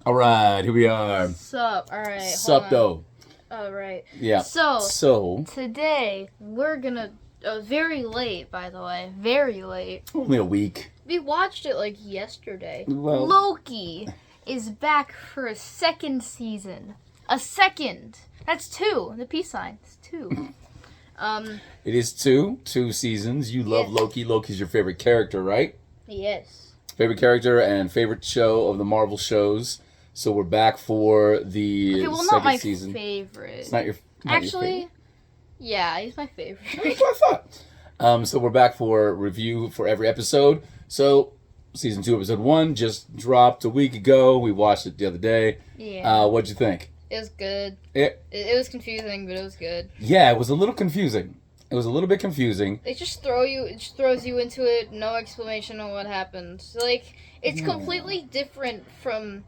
All right, here we are. Sup? All right. Sup, though. All right. Yeah. So today we're gonna. Very late, by the way. Very late. Only a week. We watched it like yesterday. Well, Loki is back for a second season. A second. That's two. The peace sign. It's two. It is two seasons. You love Yes. Loki. Loki's your favorite character, right? Yes. Favorite character and favorite show of the Marvel shows. So we're back for the Okay, well, second not my season. favorite. It's not your Actually, yeah, he's my favorite. That's what I thought. So we're back for review for every episode. So season 2, episode 1 just dropped a week ago. We watched it the other day. Yeah. What'd you think? It was good. It was confusing, but it was good. Yeah, it was a little confusing. It was a little bit confusing. It just throws you into it, no explanation on what happened. Like, it's completely different from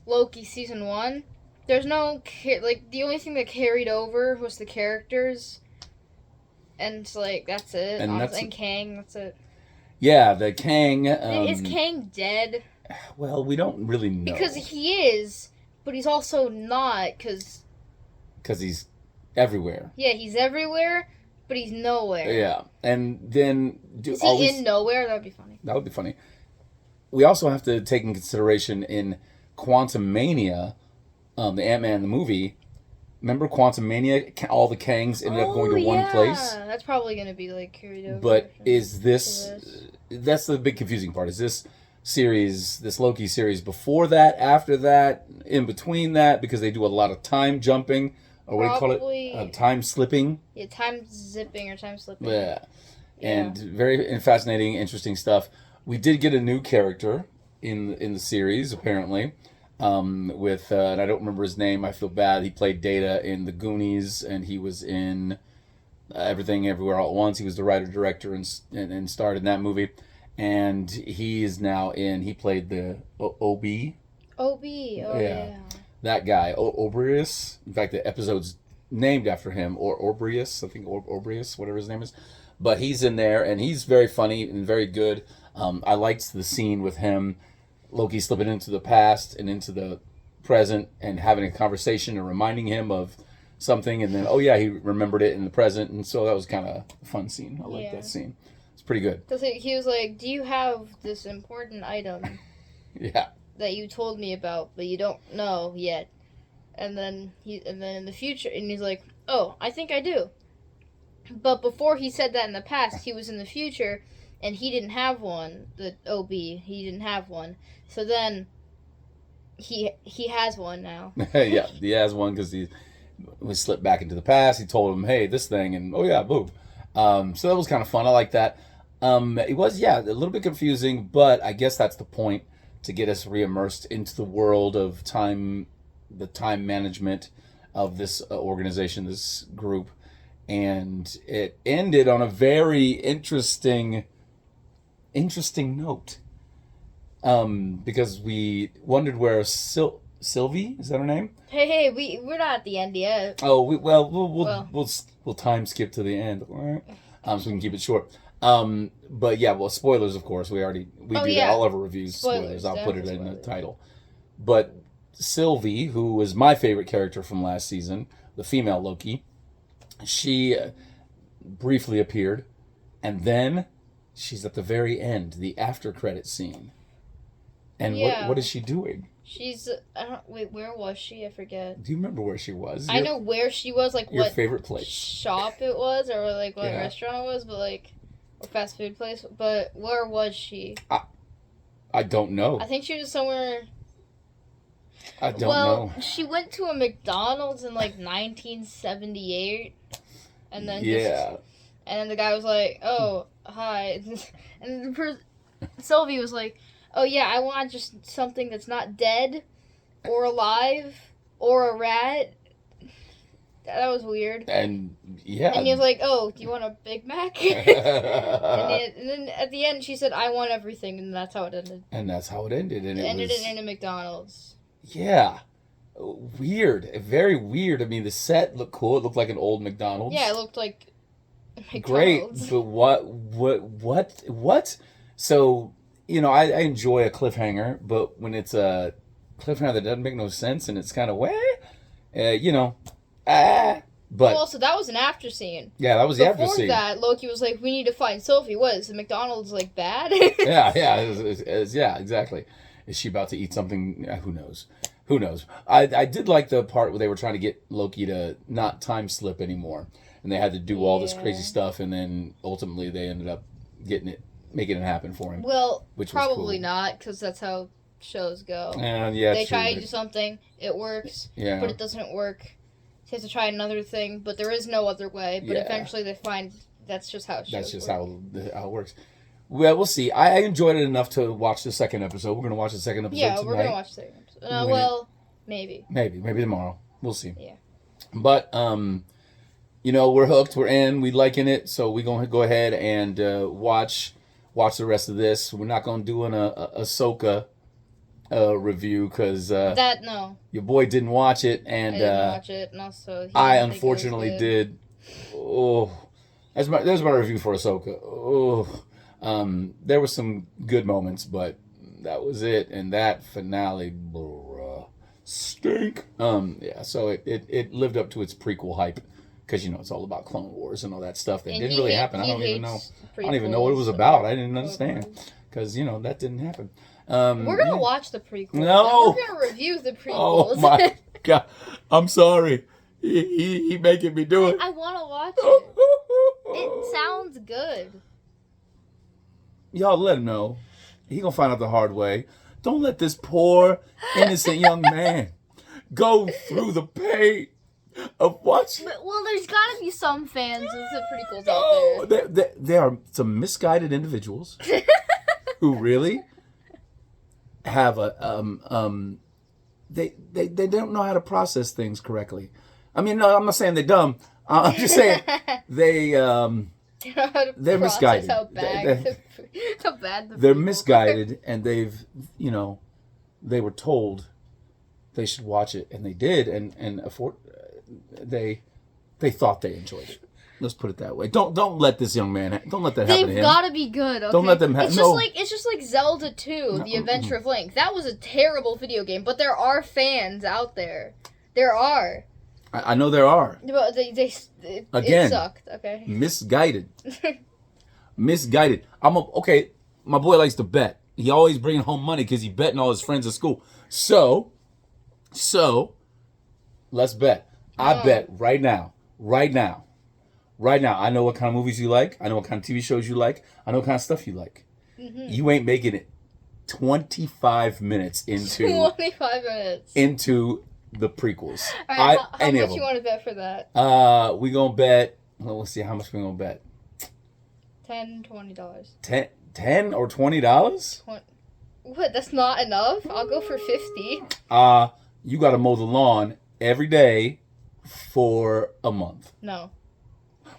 Loki season 1. There's no, the only thing that carried over was the characters. And, that's it. And Kang, that's it. Yeah, the Kang. Is Kang dead? Well, we don't really know. Because he is, but he's also not, because he's everywhere. Yeah, he's everywhere, but he's nowhere. Yeah, and then... Is he in nowhere? That would be funny. That would be funny. We also have to take in consideration in Quantum Mania, the Ant-Man the movie. Remember Quantum Mania? All the Kangs ended up going to one place. Yeah, that's probably going to be carried over. But is this? That's the big confusing part. Is this series, this Loki series, before that, after that, in between that? Because they do a lot of time jumping, or what do you call it? Time slipping. Yeah, time zipping or time slipping. Yeah, and very fascinating, interesting stuff. We did get a new character in the series, apparently. With and I don't remember his name. I feel bad. He played Data in The Goonies, and he was in Everything Everywhere All at Once. He was the writer director and starred in that movie. And he is now in. He played the OB. OB. Oh yeah. That guy, Obrius. In fact, the episode's named after him, or Obrius. I think Obrius, whatever his name is. But he's in there, and he's very funny and very good. I liked the scene with him. Loki slipping into the past and into the present and having a conversation and reminding him of something, and then he remembered it in the present, and so that was kind of a fun scene. I liked that scene. It's pretty good. He was like, "Do you have this important item?" Yeah. That you told me about, but you don't know yet. And then in the future, and he's like, "Oh, I think I do." But before he said that in the past, he was in the future. And he didn't have one, the OB. He didn't have one. So then, he has one now. Yeah, he has one because he slipped back into the past. He told him, hey, this thing, and boom. So that was kind of fun. I like that. It was, a little bit confusing, but I guess that's the point, to get us re-immersed into the world of time, the time management of this organization, this group. And it ended on a very interesting note, because we wondered where Sylvie, is that her name? Hey, we're not at the end yet. Oh, we'll time skip to the end, right? So we can keep it short. But spoilers, of course. We do that all of our reviews. Spoilers. I'll put it in the title. But Sylvie, who was my favorite character from last season, the female Loki, she briefly appeared, and then she's at the very end, the after credit scene. And what is she doing? She's where was she? I forget. Do you remember where she was? I know where she was, your what favorite place shop it was, or what restaurant it was, but or fast food place. But where was she? I don't know. I think she was somewhere. I don't know. She went to a McDonald's in 1978, and then and then the guy was like, "Oh, hi," and Sylvie was like, "Oh yeah, I want just something that's not dead, or alive, or a rat." That was weird. And and he was like, "Oh, do you want a Big Mac?" and then at the end, she said, "I want everything," and that's how it ended. And that's how it ended. And it ended in a McDonald's. Yeah. Weird. Very weird. I mean, the set looked cool. It looked like an old McDonald's. Yeah, it looked like McDonald's. Great. But what? So, I enjoy a cliffhanger, but when it's a cliffhanger that doesn't make no sense, and it's kind of But well, so that was an after scene. Yeah, that was the after scene. Before that, Loki was like, "We need to find Sylvie." What is the McDonald's like bad? yeah, yeah, exactly. Is she about to eat something? Who knows? Who knows? I did like the part where they were trying to get Loki to not time slip anymore, and they had to do all this crazy stuff, and then ultimately they ended up making it happen for him. Well, which probably not, because that's how shows go. And they try to do something, it works, but it doesn't work. They have to try another thing, but there is no other way. But eventually they find that's just how it shows. That's just how it works. Well, we'll see. I enjoyed it enough to watch the second episode. We're going to watch the second episode tonight. Yeah, we're going to watch the second episode. Well, maybe. Maybe tomorrow. We'll see. Yeah. But, we're hooked. We're in. We're liking it. So we're going to go ahead and watch the rest of this. We're not going to do an Ahsoka review because your boy didn't watch it, and I didn't watch it, and also I unfortunately did. Oh, there's my review for Ahsoka. Oh, there were some good moments, but that was it, and that finale, stink. So it lived up to its prequel hype, because it's all about Clone Wars and all that stuff that didn't really happen. I don't even know what it was about. I didn't understand, because that didn't happen. We're gonna watch the prequels. No, we're gonna review the prequels. Oh my god! I'm sorry. He making me do it. I want to watch it. It sounds good. Y'all let him know. He gonna find out the hard way. Don't let this poor innocent young man go through the pain of watching. Well, there's gotta be some fans of the prequels out there. There are some misguided individuals who really have they don't know how to process things correctly. I mean, no, I'm not saying they're dumb. I'm just saying they're misguided. How bad they're misguided, and they were told they should watch it, and they did, and they thought they enjoyed it. Let's put it that way. Don't let this young man. Don't let that happen to him. They've got to be good. Okay? Don't let them have. It's just like Zelda 2: The Adventure of Link. That was a terrible video game, but there are fans out there. There are. I know there are. But it sucked. Okay. Misguided. Misguided. Okay. My boy likes to bet. He always bringing home money because he betting all his friends at school. So, let's bet. I bet right now. I know what kind of movies you like. I know what kind of TV shows you like. I know what kind of stuff you like. Mm-hmm. You ain't making it 25 minutes into 25 minutes into the prequels. All right, how much you want to bet for that? We gonna bet. Let's see how much we gonna bet. $10, $20. $10 or $20? What? That's not enough. I'll go for $50. You got to mow the lawn every day for a month. No.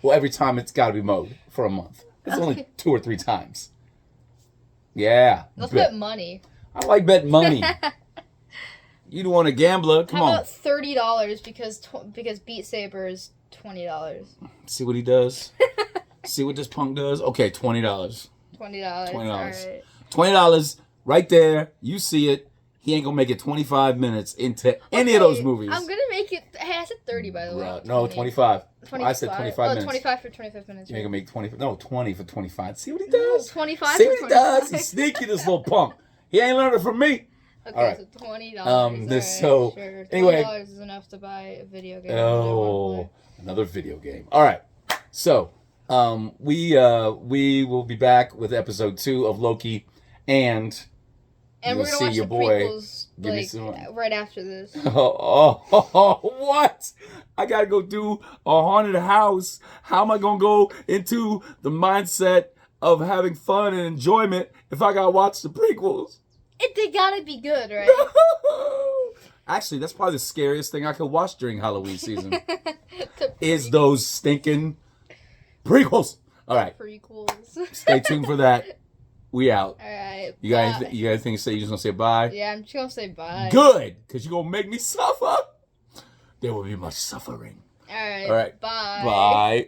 Well, every time it's got to be mowed for a month. It's only 2 or 3 times. Yeah. Let's bet money. I like betting money. You don't want a gambler. Come on. How about $30 because Beat Saber is $20. See what he does? See what this punk does? Okay, $20. $20. $20. All right. $20 right there. You see it. He ain't gonna make it 25 minutes into any of those movies. I'm gonna make it. Hey, I said 30 by the way. No, 25. I said 25 minutes. 25 for 25 minutes. You're gonna make 20. No, 20 for 25. See what he does? 25. See what he does? He's sneaky, this little punk. He ain't learning from me. Okay, all right. So $20. So sure. anyway, $20 is enough to buy a video game. Oh, another video game. All right. So we will be back with episode 2 of Loki, and we're gonna watch the prequels right after this. What? I gotta go do a haunted house. How am I gonna go into the mindset of having fun and enjoyment if I gotta watch the prequels? They gotta be good, right? Actually, that's probably the scariest thing I could watch during Halloween season. Is those stinking prequels. All right. Prequels. Stay tuned for that. We out. All right. You got anything to say? You just gonna say bye? Yeah, I'm just gonna say bye. Good, because you're gonna make me suffer. There will be much suffering. All right. All right. Bye. Bye.